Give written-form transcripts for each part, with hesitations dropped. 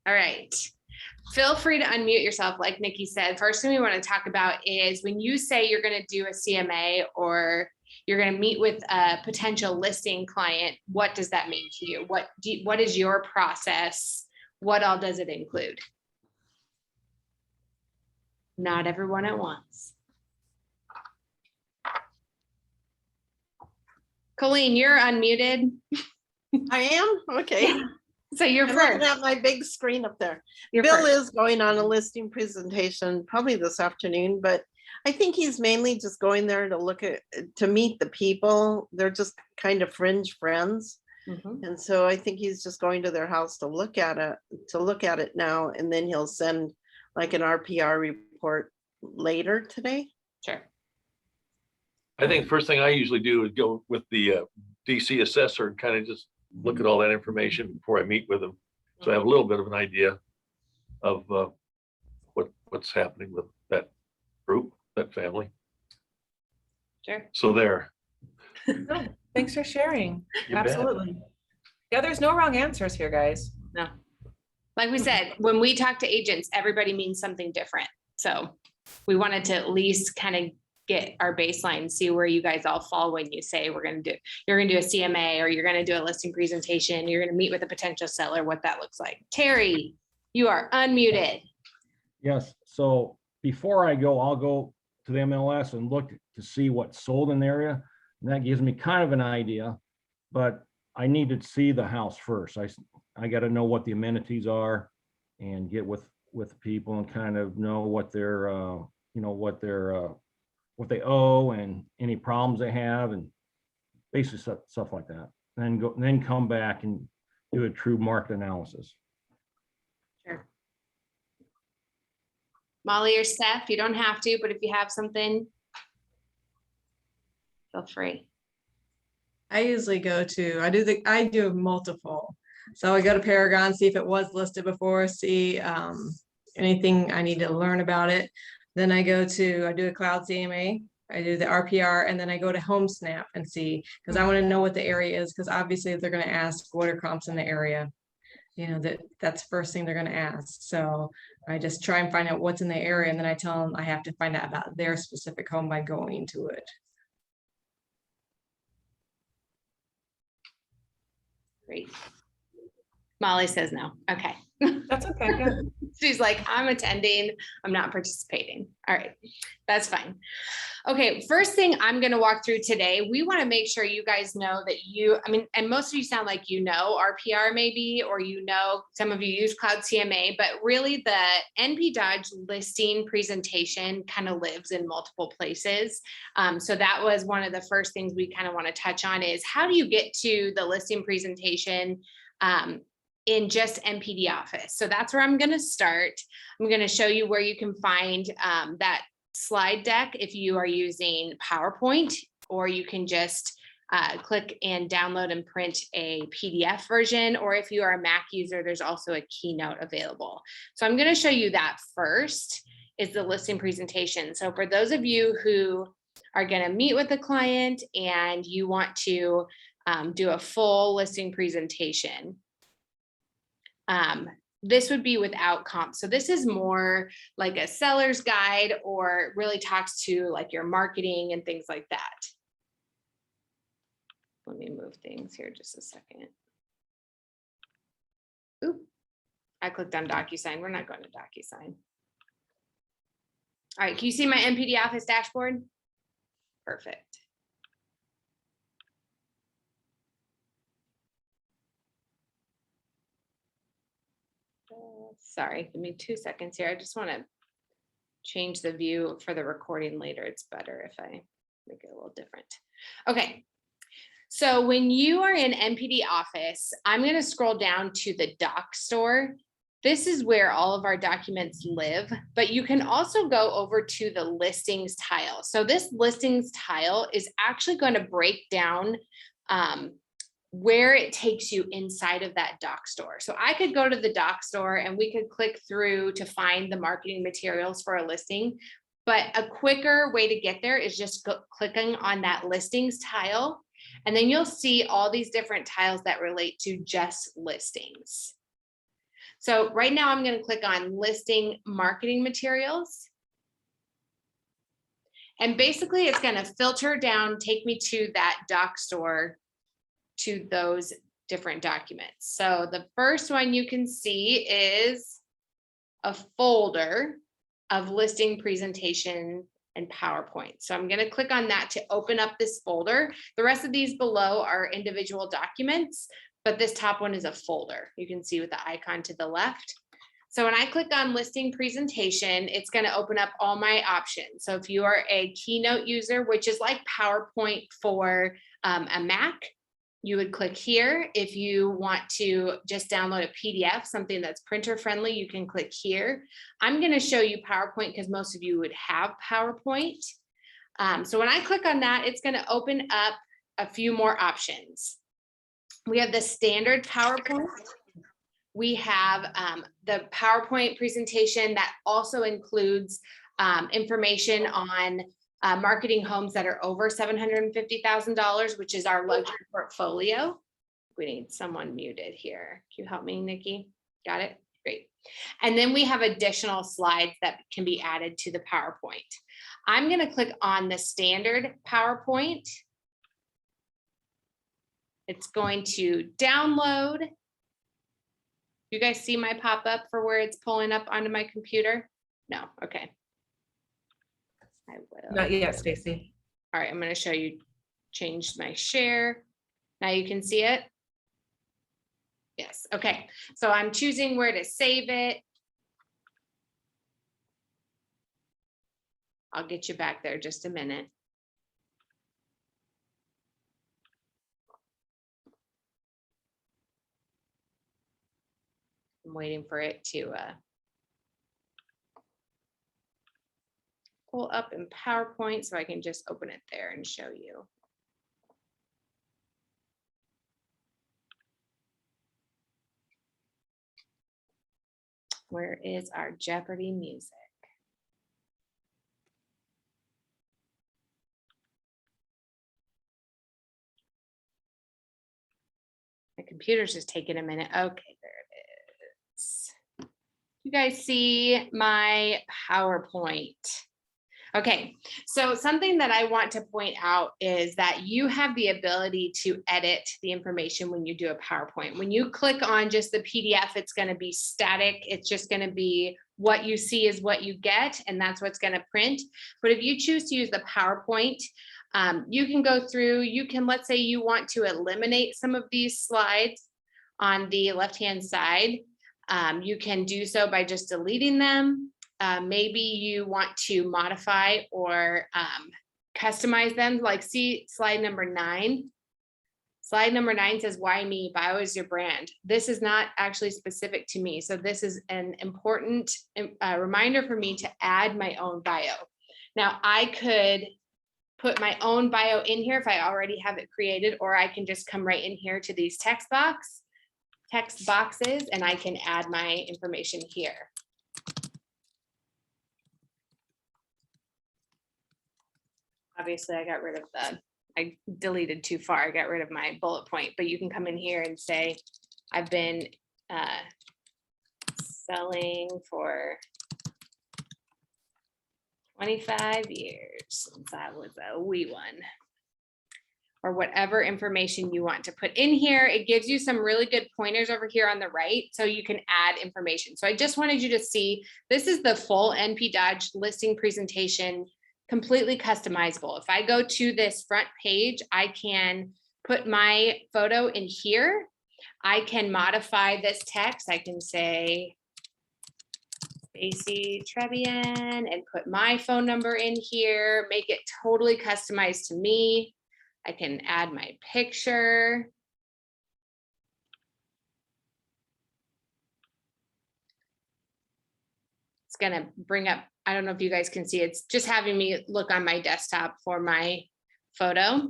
All right. Feel free to unmute yourself. Like Nikki said, first thing we want to talk about is when you say you're going to do a CMA or you're going to meet with a potential listing client, what does that mean to you? What is your process? What all does it include? Not everyone at once. Colleen, you're unmuted. I am? Okay. So you're I'm first. looking at my big screen up there. You're Bill first. is going on a listing presentation probably this afternoon, but I think he's mainly just going there to meet the people. They're just kind of fringe friends. And so I think he's just going to their house to look at it now, and then he'll send like an RPR report later today. Sure. I think the first thing I usually do is go with the DC assessor and kind of just look at all that information before I meet with them. So I have a little bit of an idea of what's happening with that group, that family. Sure. So there. No, thanks for sharing. You bet. Absolutely. Yeah, there's no wrong answers here, guys. No. Like we said, when we talk to agents, everybody means something different. So we wanted to at least kind of get our baseline, see where you guys all fall when you say you're going to do a CMA or you're going to do a listing presentation, you're going to meet with a potential seller, what that looks like. Terry, you are unmuted. Yes, so before I go, I'll go to the MLS and look to see what's sold in the area. And that gives me kind of an idea, but I need to see the house first. I got to know what the amenities are and get with the people and kind of know what their, what they owe and any problems they have and basically stuff like that. Then come back and do a true market analysis. Sure. Molly or Steph, you don't have to, but if you have something, feel free. I usually I do multiple. So I go to Paragon, see if it was listed before, see anything I need to learn about it. Then I do a cloud CMA, I do the RPR, and then I go to HomeSnap and see, because I want to know what the area is, because obviously they're going to ask what are comps in the area. You know, that's the first thing they're going to ask. So I just try and find out what's in the area, and then I tell them I have to find out about their specific home by going to it. Great. Molly says no. Okay. That's okay. Yeah. She's like, I'm attending, I'm not participating. All right, that's fine. Okay, first thing I'm going to walk through today, we want to make sure you guys know that and most of you sound like you know RPR maybe, or some of you use Cloud CMA, but really the NP Dodge listing presentation kind of lives in multiple places. So that was one of the first things we kind of want to touch on is how do you get to the listing presentation in just NPD Office. So that's where I'm going to start. I'm going to show you where you can find that slide deck if you are using PowerPoint, or you can just click and download and print a PDF version, or if you are a Mac user, there's also a Keynote available. So I'm going to show you that first is the listing presentation. So for those of you who are going to meet with a client and you want to do a full listing presentation, this would be without comp. So this is more like a seller's guide, or really talks to like your marketing and things like that. Let me move things here just a second. Oop, I clicked on DocuSign. We're not going to DocuSign. All right, can you see my NPD Office dashboard? Perfect. Sorry, give me 2 seconds here. I just want to change the view for the recording later. It's better if I make it a little different. Okay, so when you are in NPD Office, I'm going to scroll down to the doc store. This is where all of our documents live, but you can also go over to the listings tile. So this listings tile is actually going to break down where it takes you inside of that doc store. So I could go to the doc store and we could click through to find the marketing materials for a listing, but a quicker way to get there is just clicking on that listings tile, and then you'll see all these different tiles that relate to just listings. So right now I'm going to click on listing marketing materials. And basically it's going to filter down, take me to that doc store, to those different documents. So the first one you can see is a folder of listing presentation and PowerPoint. So I'm going to click on that to open up this folder. The rest of these below are individual documents, but this top one is a folder. You can see with the icon to the left. So when I click on listing presentation, it's going to open up all my options. So if you are a Keynote user, which is like PowerPoint for a Mac, you would click here. If you want to just download a PDF, something that's printer friendly, you can click here. I'm going to show you PowerPoint because most of you would have PowerPoint. So when I click on that, it's going to open up a few more options. We have the standard PowerPoint. We have the PowerPoint presentation that also includes information on marketing homes that are over $750,000, which is our luxury portfolio. We need someone muted here. Can you help me, Nikki? Got it? Great. And then we have additional slides that can be added to the PowerPoint. I'm going to click on the standard PowerPoint. It's going to download. You guys see my pop-up for where it's pulling up onto my computer? No, okay. I will. Not yet, Stacy. All right, I'm going to show you, change my share. Now you can see it. Yes, okay. So I'm choosing where to save it. I'll get you back there just a minute. I'm waiting for it to pull up in PowerPoint so I can just open it there and show you. Where is our Jeopardy music? My computer's just taking a minute. Okay, there it is. You guys see my PowerPoint? Okay, so something that I want to point out is that you have the ability to edit the information when you do a PowerPoint. When you click on just the PDF, it's going to be static. It's just going to be what you see is what you get, and that's what's going to print. But if you choose to use the PowerPoint, you can go through, you can, let's say you want to eliminate some of these slides on the left-hand side. You can do so by just deleting them. Maybe you want to modify or customize them, like see slide number 9. Slide number 9 says, why me? Bio is your brand. This is not actually specific to me. So this is an important reminder for me to add my own bio. Now I could put my own bio in here if I already have it created, or I can just come right in here to these text boxes, and I can add my information here. Obviously, I got rid of I deleted too far. I got rid of my bullet point, but you can come in here and say, I've been selling for 25 years since I was a wee one. Or whatever information you want to put in here. It gives you some really good pointers over here on the right, so you can add information. So I just wanted you to see, this is the full NP Dodge listing presentation, completely customizable. If I go to this front page, I can put my photo in here. I can modify this text. I can say Stacy Trebian and put my phone number in here, make it totally customized to me. I can add my picture. It's gonna bring up, I don't know if you guys can see, it's just having me look on my desktop for my photo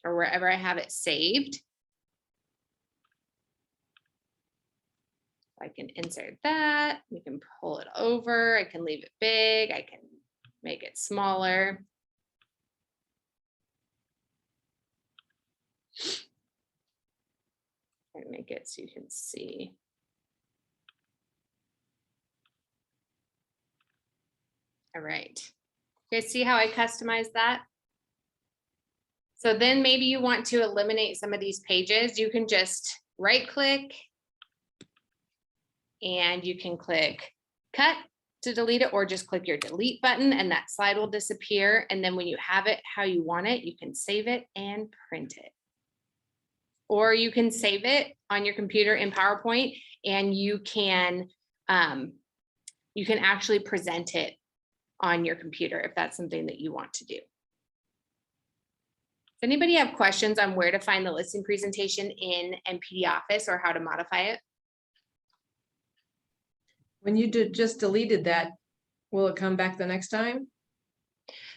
or wherever I have it saved. I can insert that. We can pull it over. I can leave it big. I can make it smaller. And make it so you can see. All right. You guys see how I customize that? So then maybe you want to eliminate some of these pages. You can just right click and you can click cut to delete it, or just click your delete button and that slide will disappear. And then when you have it how you want it, you can save it and print it. Or you can save it on your computer in PowerPoint and you can actually present it on your computer if that's something that you want to do. Does anybody have questions on where to find the listing presentation in MPD Office or how to modify it? When you just deleted that, will it come back the next time?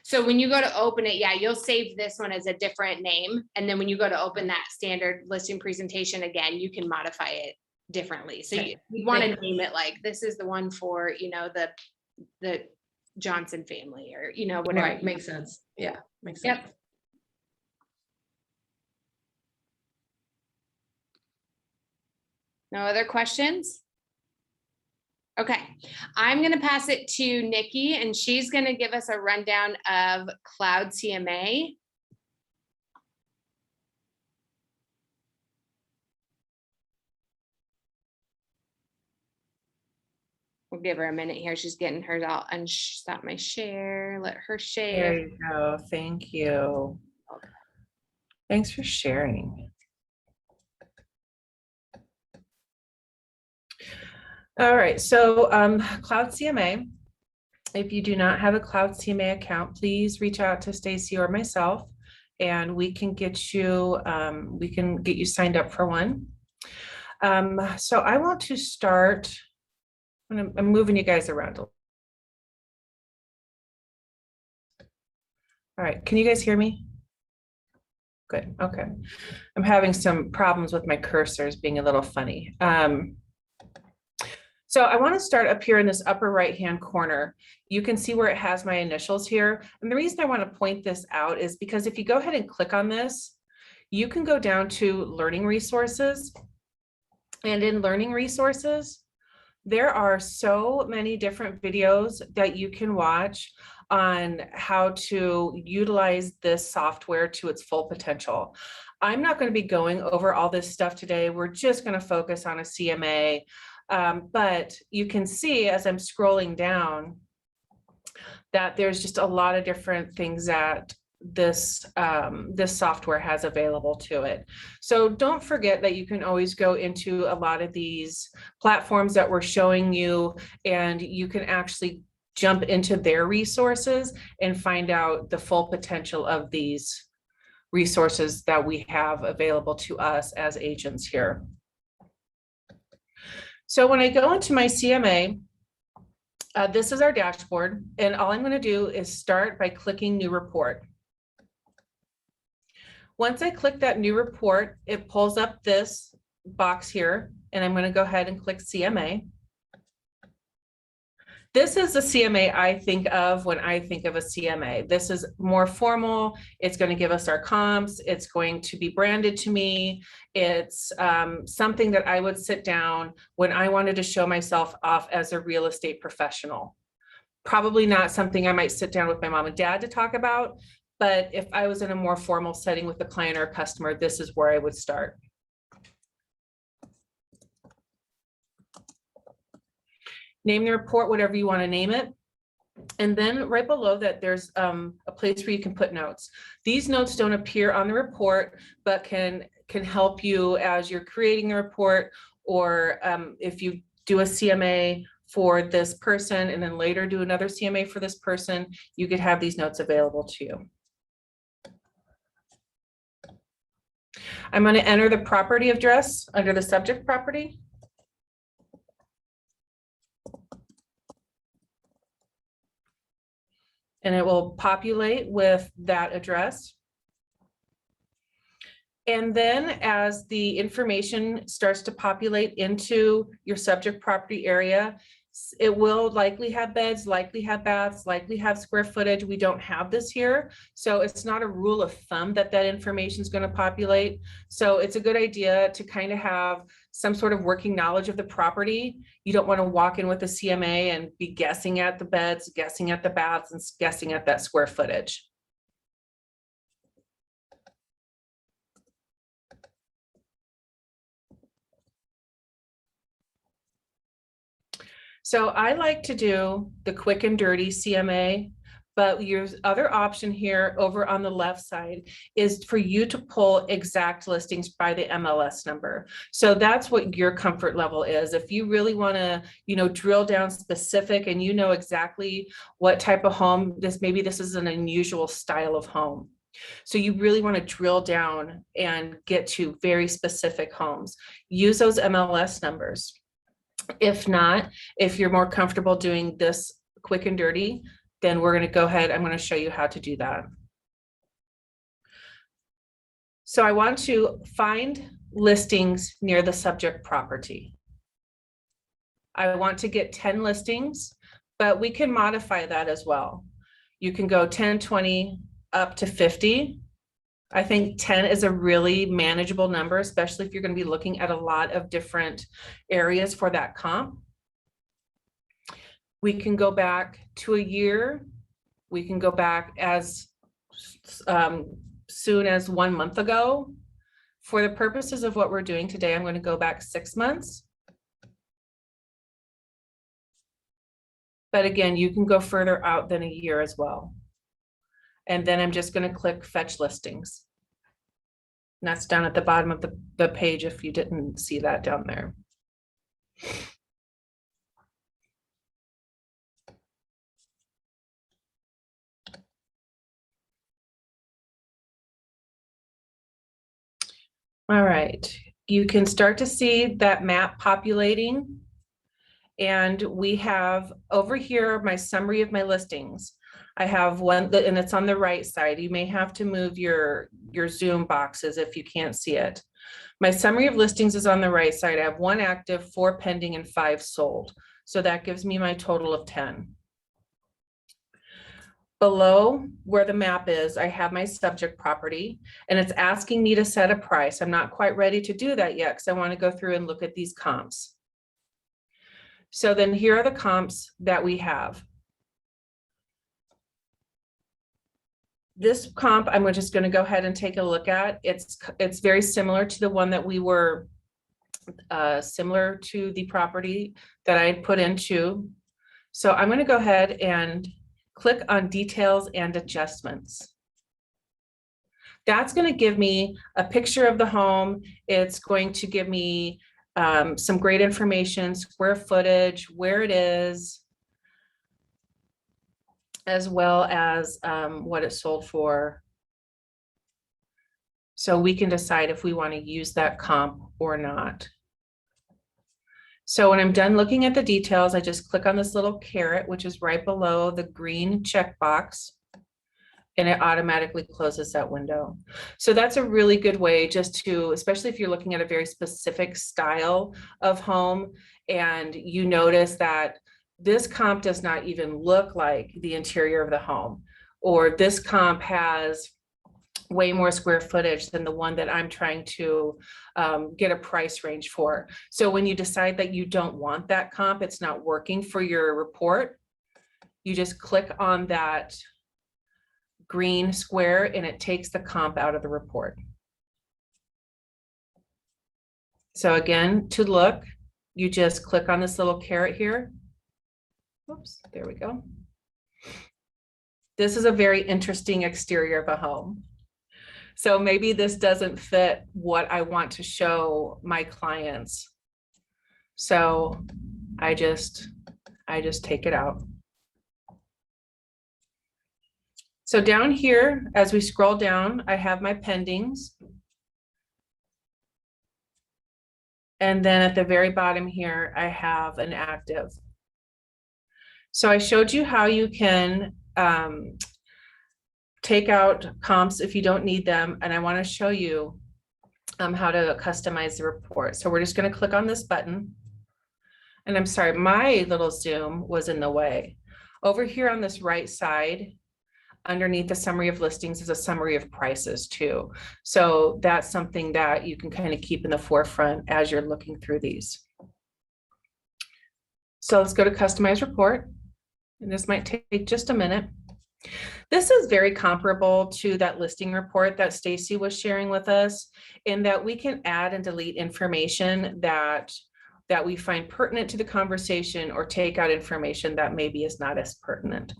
So when you go to open it, yeah, you'll save this one as a different name. And then when you go to open that standard listing presentation again, you can modify it differently. So Okay. you want to name it like, this is the one for, you know, the Johnson family, or, you know, whatever. Right, makes sense. Yeah, makes sense. Yep. No other questions? Okay, I'm going to pass it to Nikki and she's going to give us a rundown of Cloud CMA. We'll give her a minute here. She's getting hers all stop my share. Let her There share. you go. Thank you. Thanks for sharing. All right, so Cloud CMA. If you do not have a Cloud CMA account, please reach out to Stacy or myself, and we can get you signed up for one. So I want to start. I'm moving you guys around. All right, can you guys hear me? Good, okay. I'm having some problems with my cursors being a little funny. So I want to start up here in this upper right-hand corner. You can see where it has my initials here. And the reason I want to point this out is because if you go ahead and click on this, you can go down to learning resources. And in learning resources, there are so many different videos that you can watch on how to utilize this software to its full potential. I'm not going to be going over all this stuff today. We're just going to focus on a CMA. But you can see as I'm scrolling down that there's just a lot of different things that this software has available to it. So don't forget that you can always go into a lot of these platforms that we're showing you, and you can actually jump into their resources and find out the full potential of these resources that we have available to us as agents here. So when I go into my CMA, this is our dashboard, and all I'm going to do is start by clicking New Report. Once I click that New Report, it pulls up this box here, and I'm going to go ahead and click CMA. This is the CMA I think of when I think of a CMA. This is more formal. It's going to give us our comps. It's going to be branded to me. It's something that I would sit down when I wanted to show myself off as a real estate professional. Probably not something I might sit down with my mom and dad to talk about, but if I was in a more formal setting with a client or a customer, this is where I would start. Name the report, whatever you want to name it. And then right below that, there's a place where you can put notes. These notes don't appear on the report, but can help you as you're creating the report, or if you do a CMA for this person and then later do another CMA for this person, you could have these notes available to you. I'm going to enter the property address under the subject property. And it will populate with that address. And then as the information starts to populate into your subject property area, It will likely have beds, likely have baths, likely have square footage. We don't have this here. So it's not a rule of thumb that that information is going to populate. So it's a good idea to kind of have some sort of working knowledge of the property. You don't want to walk in with a CMA and be guessing at the beds, guessing at the baths, and guessing at that square footage. So I like to do the quick and dirty CMA, but your other option here over on the left side is for you to pull exact listings by the MLS number. So that's what your comfort level is. If you really want to, drill down specific and you know exactly what type of home maybe this is an unusual style of home. So you really want to drill down and get to very specific homes. Use those MLS numbers. If not, if you're more comfortable doing this quick and dirty, then we're going to go ahead. I'm going to show you how to do that. So I want to find listings near the subject property. I want to get 10 listings, but we can modify that as well. You can go 10, 20, up to 50. I think 10 is a really manageable number, especially if you're going to be looking at a lot of different areas for that comp. We can go back to a year. We can go back as soon as 1 month ago. For the purposes of what we're doing today, I'm going to go back 6 months. But again, you can go further out than a year as well. And then I'm just going to click fetch listings. And that's down at the bottom of the page if you didn't see that down there. All right, you can start to see that map populating. And we have over here my summary of my listings. I have one and it's on the right side. You may have to move your Zoom boxes if you can't see it. My summary of listings is on the right side. I have 1 active, 4 pending, and 5 sold. So that gives me my total of 10. Below where the map is, I have my subject property, and it's asking me to set a price. I'm not quite ready to do that yet because I want to go through and look at these comps. So then here are the comps that we have. This comp, I'm just going to go ahead and take a look at. It's very similar to the one that we were similar to the property that I had put into. So I'm going to go ahead and click on details and adjustments. That's going to give me a picture of the home. It's going to give me some great information, square footage, where it is, as well as what it sold for. So we can decide if we want to use that comp or not. So when I'm done looking at the details, I just click on this little caret, which is right below the green checkbox, and it automatically closes that window. So that's a really good way just to, especially if you're looking at a very specific style of home and you notice that this comp does not even look like the interior of the home, or this comp has way more square footage than the one that I'm trying to get a price range for. So when you decide that you don't want that comp, it's not working for your report, you just click on that green square and it takes the comp out of the report. So again, to look, you just click on this little caret here. Oops, there we go. This is a very interesting exterior of a home. So maybe this doesn't fit what I want to show my clients. So I just take it out. So down here, as we scroll down, I have my pendings. And then at the very bottom here, I have an active. So I showed you how you can take out comps if you don't need them. And I want to show you how to customize the report. So we're just going to click on this button. And I'm sorry, my little Zoom was in the way. Over here on this right side, underneath the summary of listings is a summary of prices too. So that's something that you can kind of keep in the forefront as you're looking through these. So let's go to customize report. And this might take just a minute. This is very comparable to that listing report that Stacy was sharing with us, in that we can add and delete information that we find pertinent to the conversation, or take out information that maybe is not as pertinent.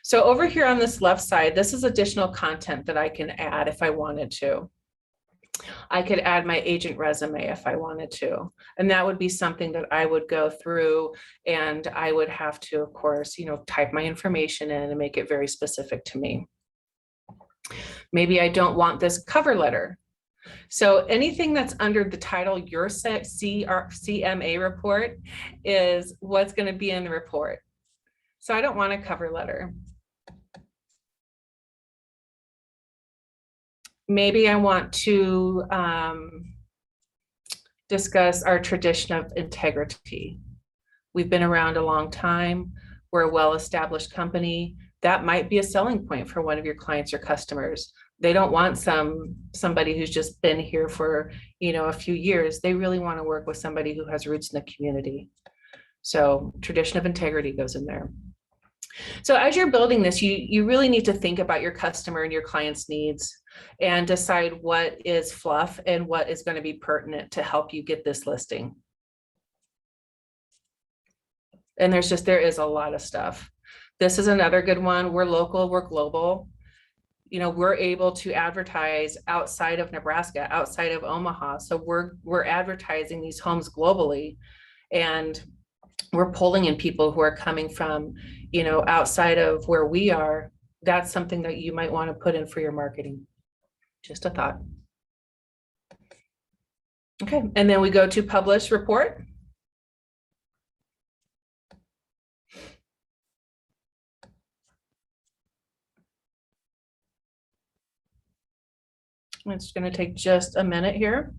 So over here on this left side, this is additional content that I can add if I wanted to. I could add my agent resume if I wanted to, and that would be something that I would go through, and I would have to, of course, type my information in and make it very specific to me. Maybe I don't want this cover letter. So anything that's under the title, your CMA report, is what's going to be in the report. So I don't want a cover letter. Maybe I want to discuss our tradition of integrity. We've been around a long time. We're a well-established company. That might be a selling point for one of your clients or customers. They don't want somebody who's just been here for a few years. They really want to work with somebody who has roots in the community. So tradition of integrity goes in there. So as you're building this, you really need to think about your customer and your client's needs, and decide what is fluff and what is going to be pertinent to help you get this listing. And there is a lot of stuff. This is another good one. We're local, we're global. We're able to advertise outside of Nebraska, outside of Omaha. So we're advertising these homes globally, and we're pulling in people who are coming from, outside of where we are. That's something that you might want to put in for your marketing. Just a thought. Okay, and then we go to publish report. It's going to take just a minute here,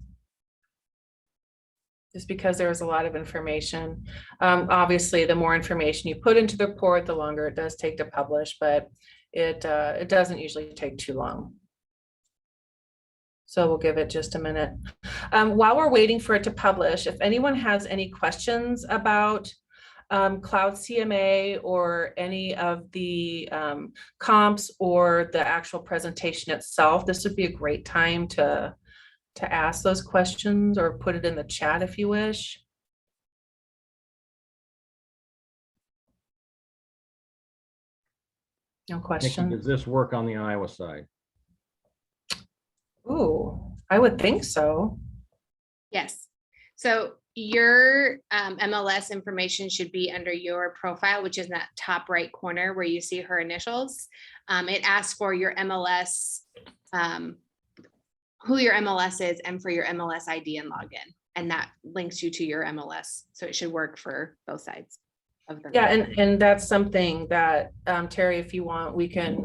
just because there is a lot of information. Obviously, the more information you put into the report, the longer it does take to publish, but it doesn't usually take too long. So we'll give it just a minute. While we're waiting for it to publish, if anyone has any questions about Cloud CMA or any of the comps or the actual presentation itself, this would be a great time to ask those questions, or put it in the chat if you wish. No Nikki, question. does this work on the Iowa side? Ooh, I would think so. Yes. So your MLS information should be under your profile, which is in that top right corner where you see her initials. It asks for your MLS, who your MLS is, and for your MLS ID and login. And that links you to your MLS. So it should work for both sides of the. Yeah, and that's something that, Terry, if you want, we can,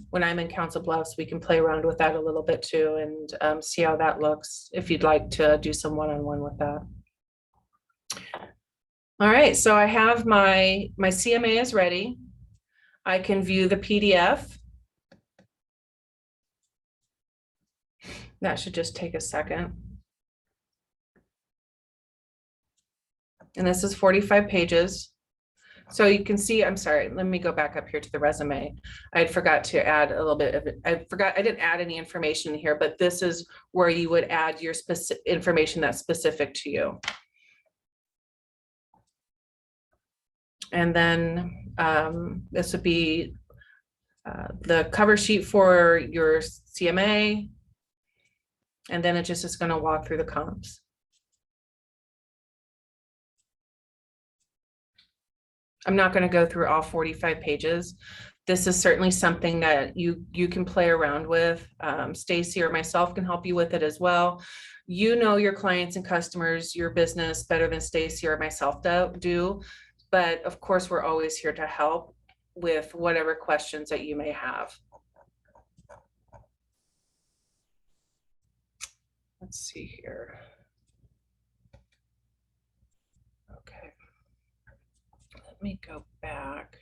when I'm in Council Bluffs, we can play around with that a little bit too, and see how that looks, if you'd like to do some one-on-one with that. All right, so I have my CMA is ready. I can view the PDF. That should just take a second. And this is 45 pages. So you can see, I'm sorry, let me go back up here to the resume. I forgot to add a little bit of it. I didn't add any information here, but this is where you would add your specific information that's specific to you. And then this would be the cover sheet for your CMA. And then it just is going to walk through the comps. I'm not going to go through all 45 pages. This is certainly something that you can play around with. Stacy or myself can help you with it as well. You know your clients and customers, your business better than Stacy or myself do. But of course, we're always here to help with whatever questions that you may have. Let's see here. Okay. Let me go back.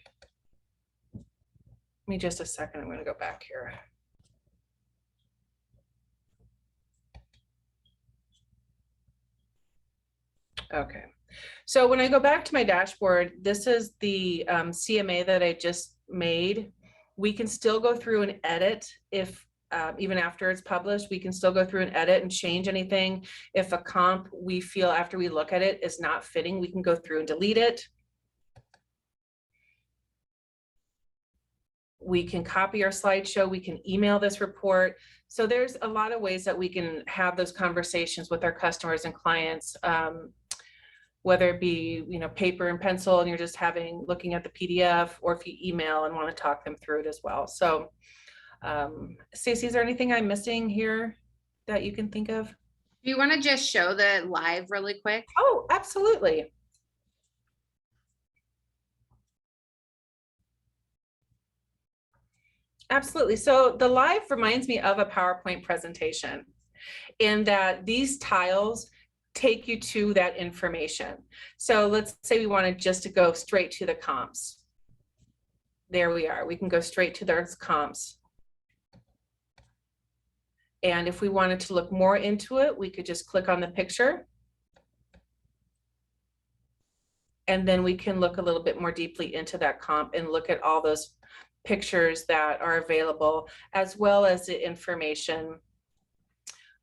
Give me just a second. I'm going to go back here. Okay. So when I go back to my dashboard, this is the CMA that I just made. We can still go through and edit if even after it's published, we can still go through and edit and change anything. If a comp we feel after we look at it is not fitting, we can go through and delete it. We can copy our slideshow, we can email this report. So there's a lot of ways that we can have those conversations with our customers and clients, whether it be, you know, paper and pencil and you're just looking at the PDF, or if you email and want to talk them through it as well. So Stacey, is there anything I'm missing here that you can think of? Do you want to just show the live really quick? Oh, absolutely. Absolutely. So the live reminds me of a PowerPoint presentation in that these tiles take you to that information. So let's say we wanted just to go straight to the comps. There we are. We can go straight to those comps. And if we wanted to look more into it, we could just click on the picture. And then we can look a little bit more deeply into that comp and look at all those pictures that are available, as well as the information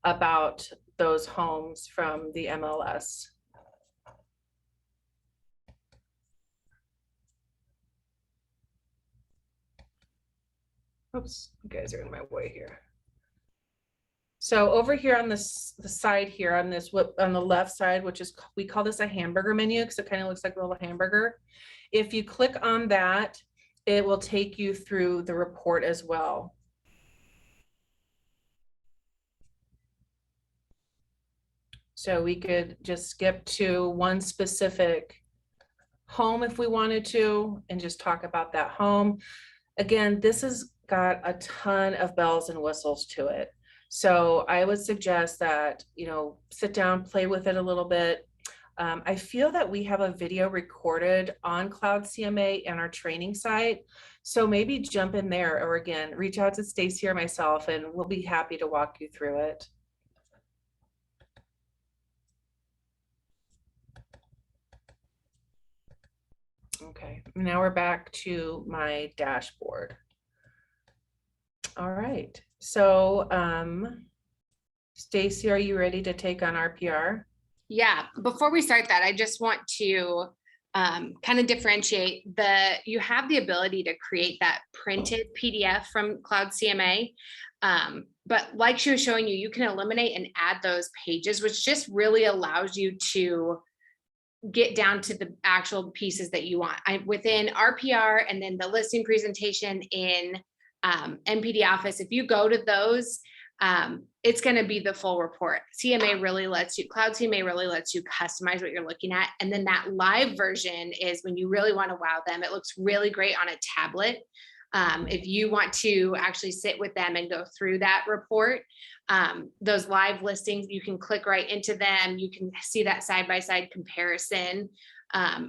about those homes from the MLS. Oops, you guys are in my way here. So over here on the side here on this, on the left side, which is, we call this a hamburger menu because it kind of looks like a little hamburger. If you click on that, it will take you through the report as well. So we could just skip to one specific home if we wanted to and just talk about that home. Again, this has got a ton of bells and whistles to it. So I would suggest that, you know, sit down, play with it a little bit. I feel that we have a video recorded on Cloud CMA and our training site. So maybe jump in there, or again, reach out to Stacey or myself and we'll be happy to walk you through it. Okay, now we're back to my dashboard. All right, so Stacey, are you ready to take on RPR? Yeah, before we start that, I just want to kind of differentiate you have the ability to create that printed PDF from Cloud CMA. But like she was showing you, you can eliminate and add those pages, which just really allows you to get down to the actual pieces that you want. Within RPR and then the listing presentation in NPD Office, if you go to those, it's going to be the full report. CMA really lets you, Cloud CMA really lets you customize what you're looking at. And then that live version is when you really want to wow them. It looks really great on a tablet. If you want to actually sit with them and go through that report, those live listings, you can click right into them. You can see that side-by-side comparison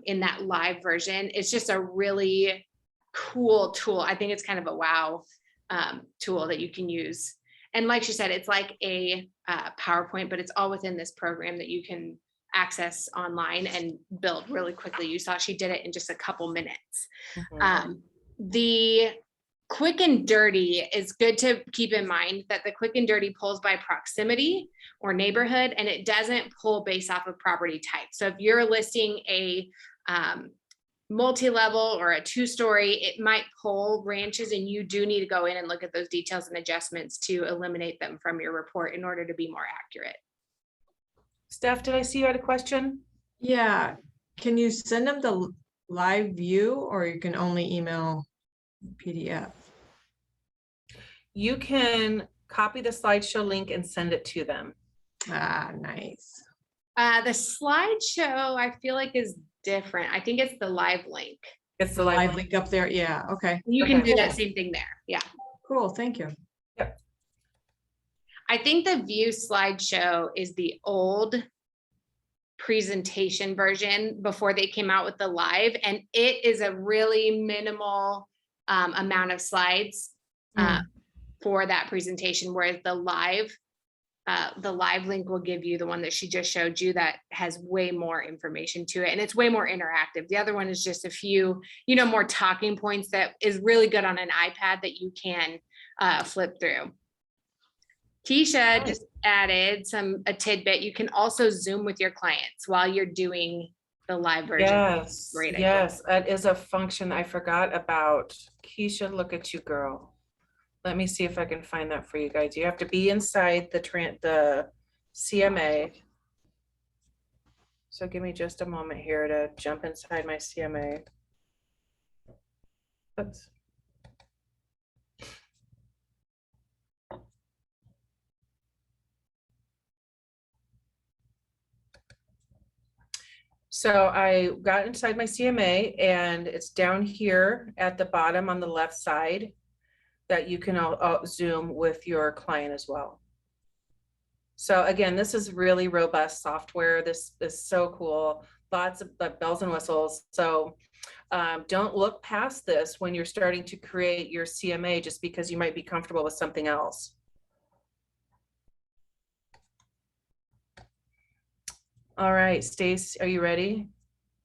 in that live version. It's just a really cool tool. I think it's kind of a wow tool that you can use. And like she said, it's like a PowerPoint, but it's all within this program that you can access online and build really quickly. You saw she did it in just a couple minutes. Mm-hmm. The quick and dirty is good to keep in mind that the quick and dirty pulls by proximity or neighborhood, and it doesn't pull based off of property type. So if you're listing a multi-level or a 2-story, it might pull ranches, and you do need to go in and look at those details and adjustments to eliminate them from your report in order to be more accurate. Steph, did I see you had a question? Yeah, can you send them the live view, or you can only email PDF? You can copy the slideshow link and send it to them. Ah, nice. The slideshow, I feel like, is different. I think it's the live link. It's the live link up there. Yeah. Okay. You can do that same thing there. Yeah. Cool. Thank you. Yep. I think the view slideshow is the old presentation version before they came out with the live, and it is a really minimal amount of slides for that presentation, whereas the live link will give you the one that she just showed you that has way more information to it, and it's way more interactive. The other one is just a few, more talking points that is really good on an iPad that you can flip through. Keisha just added a tidbit. You can also Zoom with your clients while you're doing the live version. Yes, Great idea. yes, that is a function I forgot about. Keisha, look at you, girl. Let me see if I can find that for you guys. You have to be inside the CMA. So give me just a moment here to jump inside my CMA. Oops. So I got inside my CMA, and it's down here at the bottom on the left side that you can Zoom with your client as well. So again, this is really robust software. This is so cool. Lots of bells and whistles. So don't look past this when you're starting to create your CMA, just because you might be comfortable with something else. All right, Stace, are you ready?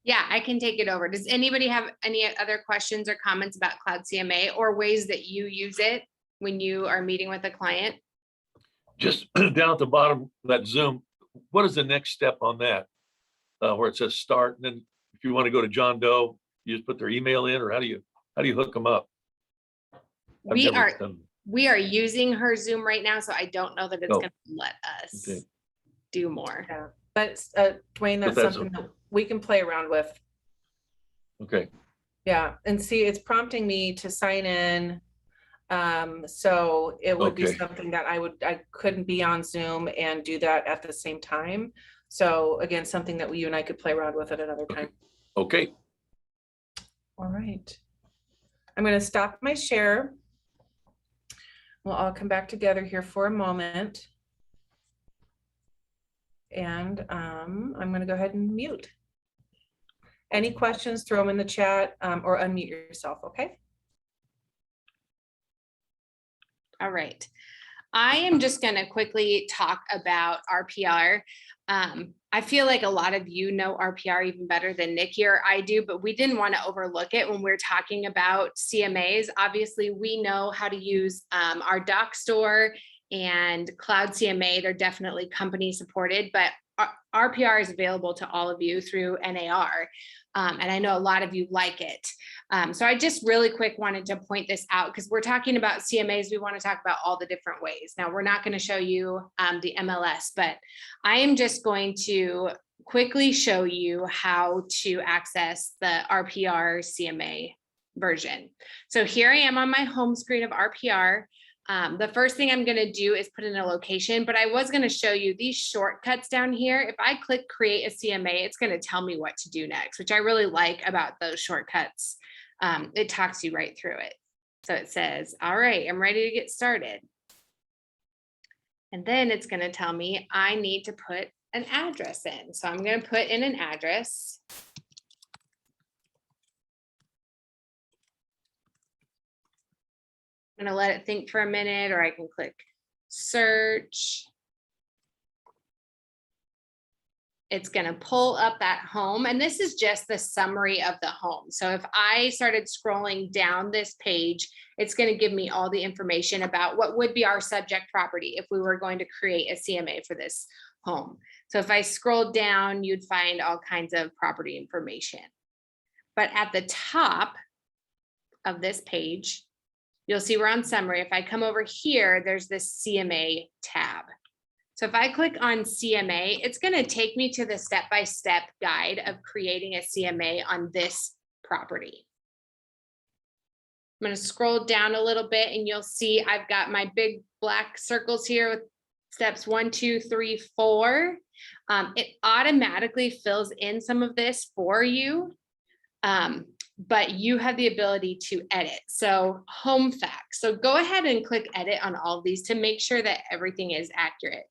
Yeah, I can take it over. Does anybody have any other questions or comments about Cloud CMA or ways that you use it when you are meeting with a client? Just down at the bottom of that Zoom, what is the next step on that? Where it says start, and then if you want to go to John Doe, you just put their email in, or how do you hook them up? We are using her Zoom right now, so I don't know that it's going to let us do more. Yeah. But Dwayne, that's something that we can play around with. Okay. Yeah, and see, it's prompting me to sign in. So it would be something that I couldn't be on Zoom and do that at the same time. So again, something that you and I could play around with at another time. Okay. All right. I'm going to stop my share. We'll all come back together here for a moment. And I'm going to go ahead and mute. Any questions, throw them in the chat or unmute yourself, okay? All right. I am just going to quickly talk about RPR. I feel like a lot of you know RPR even better than Nikki or I do, but we didn't want to overlook it when we're talking about CMAs. Obviously, we know how to use our doc store and Cloud CMA. They're definitely company supported, but RPR is available to all of you through NAR. And I know a lot of you like it. So I just really quick wanted to point this out because we're talking about CMAs. We want to talk about all the different ways. Now, we're not going to show you the MLS, but I am just going to quickly show you how to access the RPR CMA version. So here I am on my home screen of RPR. The first thing I'm going to do is put in a location, but I was going to show you these shortcuts down here. If I click create a CMA, it's going to tell me what to do next, which I really like about those shortcuts. It talks you right through it. So it says, all right, I'm ready to get started. And then it's going to tell me I need to put an address in. So I'm going to put in an address. I'm going to let it think for a minute, or I can click search. It's going to pull up that home. And this is just the summary of the home. So if I started scrolling down this page, it's going to give me all the information about what would be our subject property if we were going to create a CMA for this home. So if I scroll down, you'd find all kinds of property information. But at the top of this page, you'll see we're on summary. If I come over here, there's this CMA tab. So if I click on CMA, it's going to take me to the step-by-step guide of creating a CMA on this property. I'm going to scroll down a little bit and you'll see I've got my big black circles here with steps 1, 2, 3, 4. It automatically fills in some of this for you. But you have the ability to edit. So home facts. So go ahead and click edit on all of these to make sure that everything is accurate.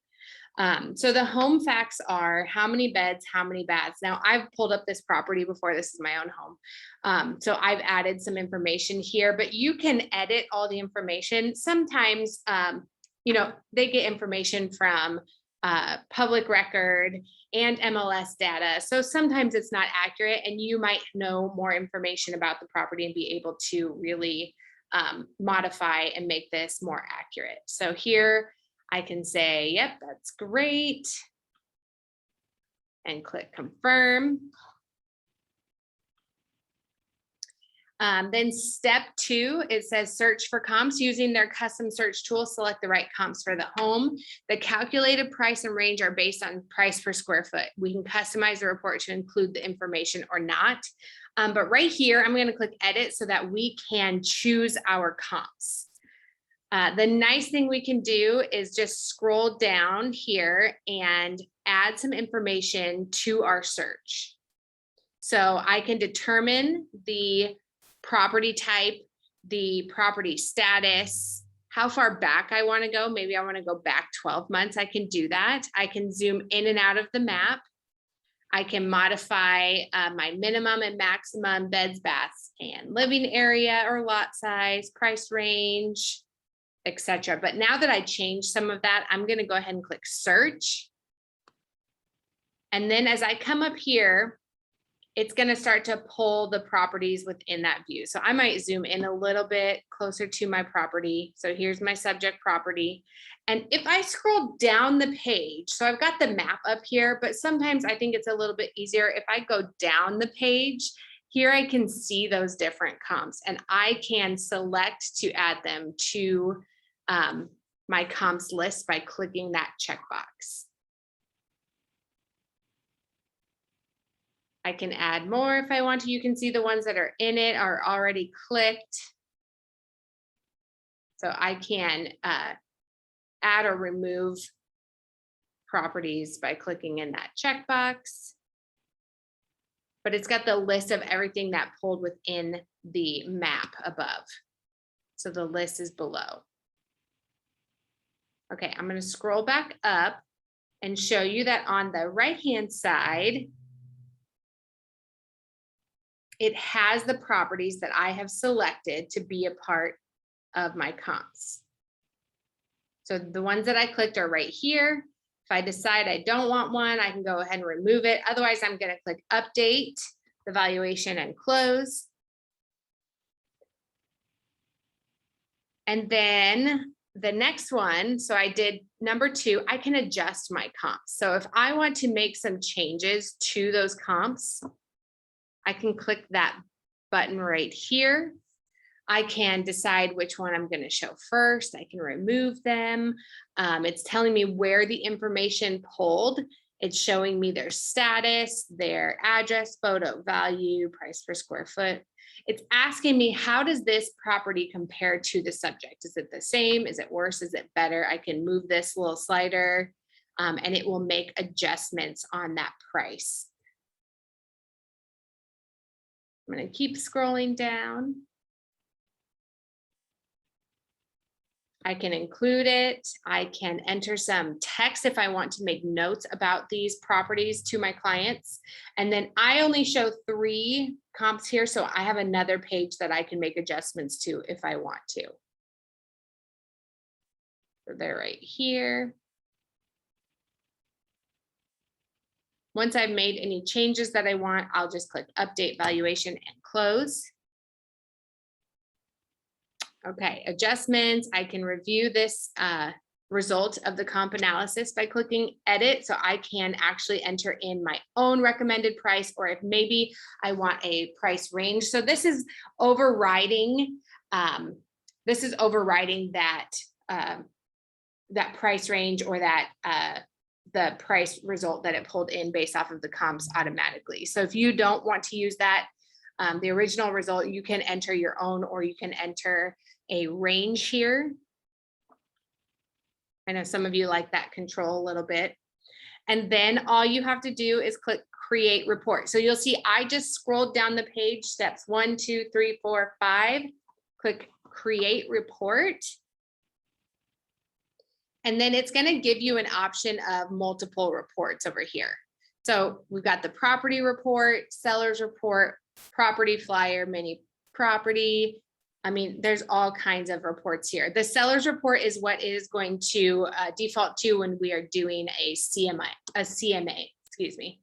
So the home facts are how many beds, how many baths. Now I've pulled up this property before. This is my own home. So I've added some information here, but you can edit all the information. Sometimes, you know, they get information from public record and MLS data. So sometimes it's not accurate and you might know more information about the property and be able to really modify and make this more accurate. So here I can say, yep, that's great. And click confirm. Then step 2, it says search for comps. Using their custom search tool, select the right comps for the home. The calculated price and range are based on price per square foot. We can customize the report to include the information or not. But right here, I'm going to click edit so that we can choose our comps. The nice thing we can do is just scroll down here and add some information to our search. So I can determine the property type, the property status, how far back I want to go. Maybe I want to go back 12 months. I can do that. I can zoom in and out of the map. I can modify my minimum and maximum beds, baths, and living area or lot size, price range, etc. But now that I changed some of that, I'm going to go ahead and click search. And then as I come up here, it's going to start to pull the properties within that view. So I might zoom in a little bit closer to my property. So here's my subject property. And if I scroll down the page, so I've got the map up here, but sometimes I think it's a little bit easier if I go down the page. Here I can see those different comps and I can select to add them to my comps list by clicking that checkbox. I can add more if I want to. You can see the ones that are in it are already clicked. So I can add or remove properties by clicking in that checkbox. But it's got the list of everything that pulled within the map above. So the list is below. Okay, I'm going to scroll back up and show you that on the right-hand side, it has the properties that I have selected to be a part of my comps. So the ones that I clicked are right here. If I decide I don't want one, I can go ahead and remove it. Otherwise, I'm going to click update the valuation and close. And then the next one, so I did number 2, I can adjust my comps. So if I want to make some changes to those comps, I can click that button right here. I can decide which one I'm going to show first. I can remove them. It's telling me where the information pulled. It's showing me their status, their address, photo value, price per square foot. It's asking me, how does this property compare to the subject? Is it the same? Is it worse? Is it better? I can move this little slider and it will make adjustments on that price. I'm going to keep scrolling down. I can include it. I can enter some text if I want to make notes about these properties to my clients. And then I only show 3 comps here, so I have another page that I can make adjustments to if I want to. So they're right here. Once I've made any changes that I want, I'll just click update valuation and close. Okay, adjustments. I can review this result of the comp analysis by clicking edit. So I can actually enter in my own recommended price, or if maybe I want a price range. So this is overriding that that price range, or that the price result that it pulled in based off of the comps automatically. So if you don't want to use that, the original result, you can enter your own, or you can enter a range here. I know some of you like that control a little bit. And then all you have to do is click create report. So you'll see I just scrolled down the page, steps 1, 2, 3, 4, 5, click create report. And then it's going to give you an option of multiple reports over here. So we've got the property report, seller's report, property flyer, mini property. I mean, there's all kinds of reports here. The seller's report is what is going to default to when we are doing a CMA, excuse me.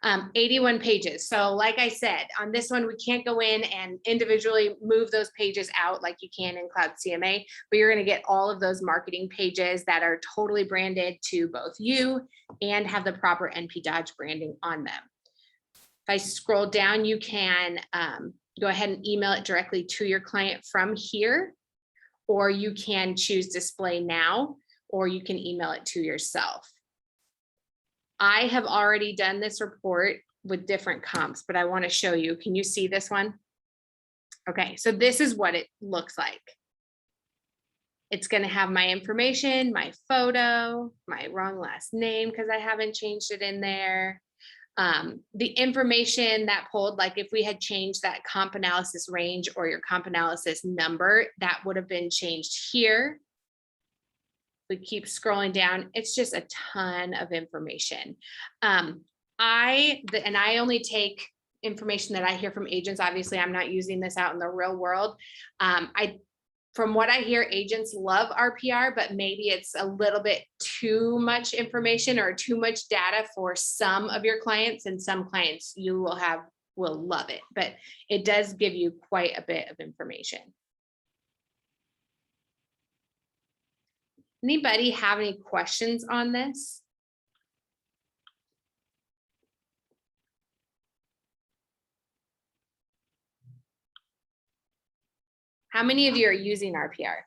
81 pages. So like I said, on this one, we can't go in and individually move those pages out like you can in Cloud CMA, but you're going to get all of those marketing pages that are totally branded to both you and have the proper NP Dodge branding on them. If I scroll down, you can go ahead and email it directly to your client from here, or you can choose display now, or you can email it to yourself. I have already done this report with different comps, but I want to show you. Can you see this one? Okay, so this is what it looks like. It's going to have my information, my photo, my wrong last name because I haven't changed it in there. The information that pulled, like if we had changed that comp analysis range or your comp analysis number, that would have been changed here. We keep scrolling down. It's just a ton of information. I only take information that I hear from agents. Obviously, I'm not using this out in the real world. From what I hear, agents love RPR, but maybe it's a little bit too much information or too much data for some of your clients, and some clients you will love it, but it does give you quite a bit of information. Anybody have any questions on this? How many of you are using RPR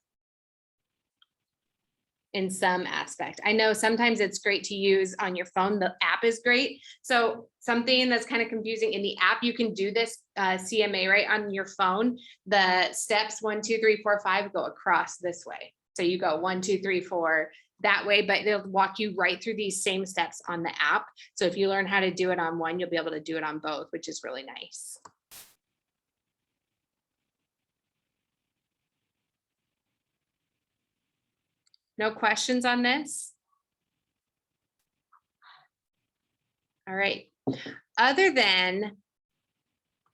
in some aspect? I know sometimes it's great to use on your phone. The app is great. So something that's kind of confusing, in the app, you can do this CMA right on your phone. The steps 1, 2, 3, 4, 5 go across this way. So you go 1, 2, 3, 4 that way, but they'll walk you right through these same steps on the app. So if you learn how to do it on one, you'll be able to do it on both, which is really nice. No questions on this? All right. Other than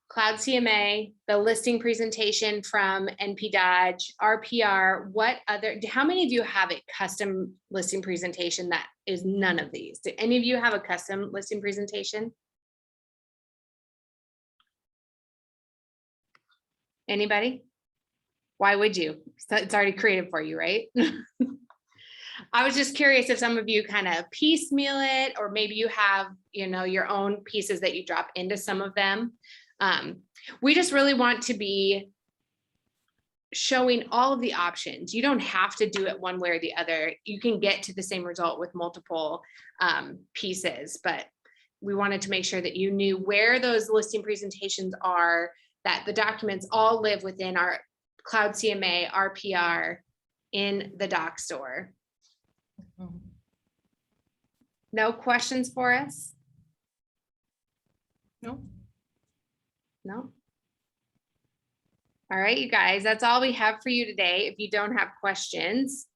Cloud CMA, the listing presentation from NP Dodge, RPR, how many of you have a custom listing presentation that is none of these? Do any of you have a custom listing presentation? Anybody? Why would you? It's already created for you, right? I was just curious if some of you kind of piecemeal it, or maybe you have, your own pieces that you drop into some of them. We just really want to be showing all of the options. You don't have to do it one way or the other. You can get to the same result with multiple pieces, but we wanted to make sure that you knew where those listing presentations are, that the documents all live within our Cloud CMA, RPR in the doc store. No questions for us? No. No. All right, you guys, that's all we have for you today. If you don't have questions,